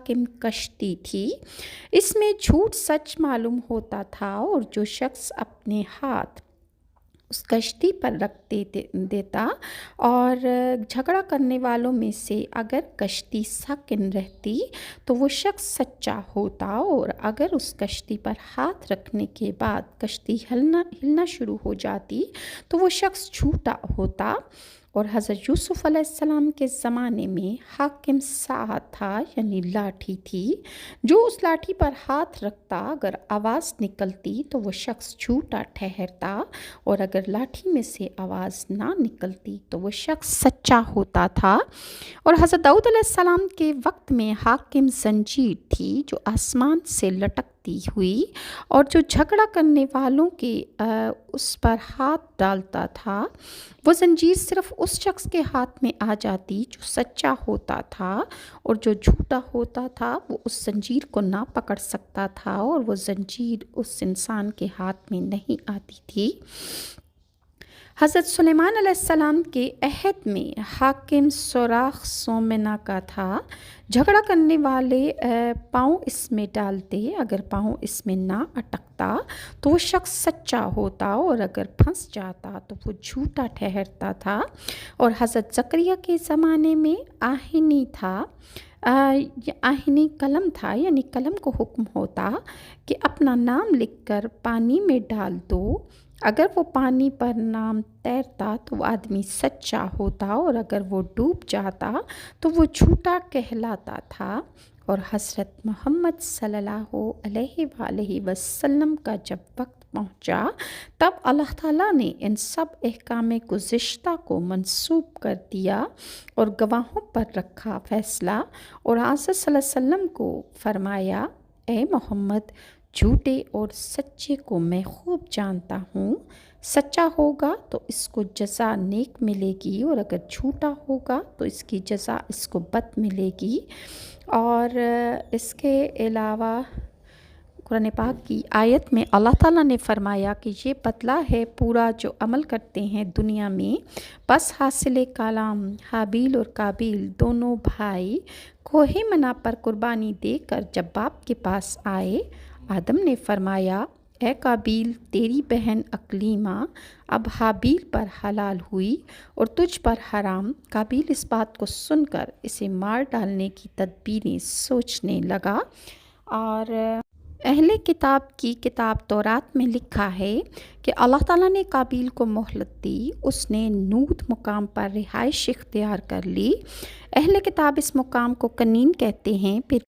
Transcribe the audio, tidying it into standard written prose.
हाकिम कश्ती थी। इसमें झूठ सच मालूम होता था और जो शख्स अपने हाथ उस कश्ती पर रख देता और झगड़ा करने वालों में से अगर कश्ती साकिन रहती तो वो शख्स सच्चा होता, और अगर उस कश्ती पर हाथ रखने के बाद कश्ती हिलना शुरू हो जाती तो वो शख्स झूठा होता। और हज़रत यूसुफ़ अलैहिस्सलाम के ज़माने में हाकिम साहत था, यानी लाठी थी। जो उस लाठी पर हाथ रखता अगर आवाज़ निकलती तो वो शख्स झूठा ठहरता, और अगर लाठी में से आवाज़ ना निकलती तो वो शख्स सच्चा होता था। और हज़रत दाऊद अलैहिस्सलाम के वक्त में हाकिम जंजीर थी जो आसमान से लटकती हुई, और जो झगड़ा करने वालों के उस पर हाथ डालता था वो जंजीर सिर्फ उस शख्स के हाथ में आ जाती जो सच्चा होता था, और जो झूठा होता था वो उस जंजीर को ना पकड़ सकता था, और वो जंजीर उस इंसान के हाथ में नहीं आती थी। हज़रत सुलेमान अलैहिस्सलाम के अहद में हाकिम सुराख सोमना का था। झगड़ा करने वाले पाँव इसमें डालते, अगर पाँव इसमें ना अटकता तो वो शख्स सच्चा होता, और अगर फंस जाता तो वो झूठा ठहरता था। और हज़रत ज़करिया के ज़माने में आहिनी था, आहिनी कलम था, यानी कलम को हुक्म होता कि अपना नाम लिखकर पानी में डाल दो। अगर वो पानी पर नाम तैरता तो वो आदमी सच्चा होता, और अगर वो डूब जाता तो वो झूठा कहलाता था। और हज़रत मोहम्मद सल्लल्लाहु अलैहि वसल्लम का जब वक्त पहुंचा तब अल्लाह ताला ने इन सब अहकाम गुज़िश्ता को मंसूब कर दिया और गवाहों पर रखा फ़ैसला, और आज़ा सल्लल्लाहु अलैहि वसल्लम को फरमाया, ए मोहम्मद, झूठे और सच्चे को मैं खूब जानता हूँ। सच्चा होगा तो इसको जज़ा नेक मिलेगी, और अगर झूठा होगा तो इसकी जज़ा इसको बद मिलेगी। और इसके अलावा कुरान पाक की आयत में अल्लाह ताला ने फरमाया कि ये बदला है पूरा जो अमल करते हैं दुनिया में। बस हासिल कलाम हाबील और काबील दोनों भाई कोहे मना पर कुर्बानी देकर जब बाप के पास आए, आदम ने फरमाया, ए काबील, तेरी बहन अकलीमा अब हाबील पर हलाल हुई और तुझ पर हराम। काबील इस बात को सुनकर इसे मार डालने की तदबीरें सोचने लगा। और अहले किताब की किताब तौरात में लिखा है कि अल्लाह ताला ने काबील को मोहलत दी, उसने नूद मुकाम पर रिहाइश इख्तियार कर ली। अहले किताब इस मुकाम को कनीन कहते हैं। फिर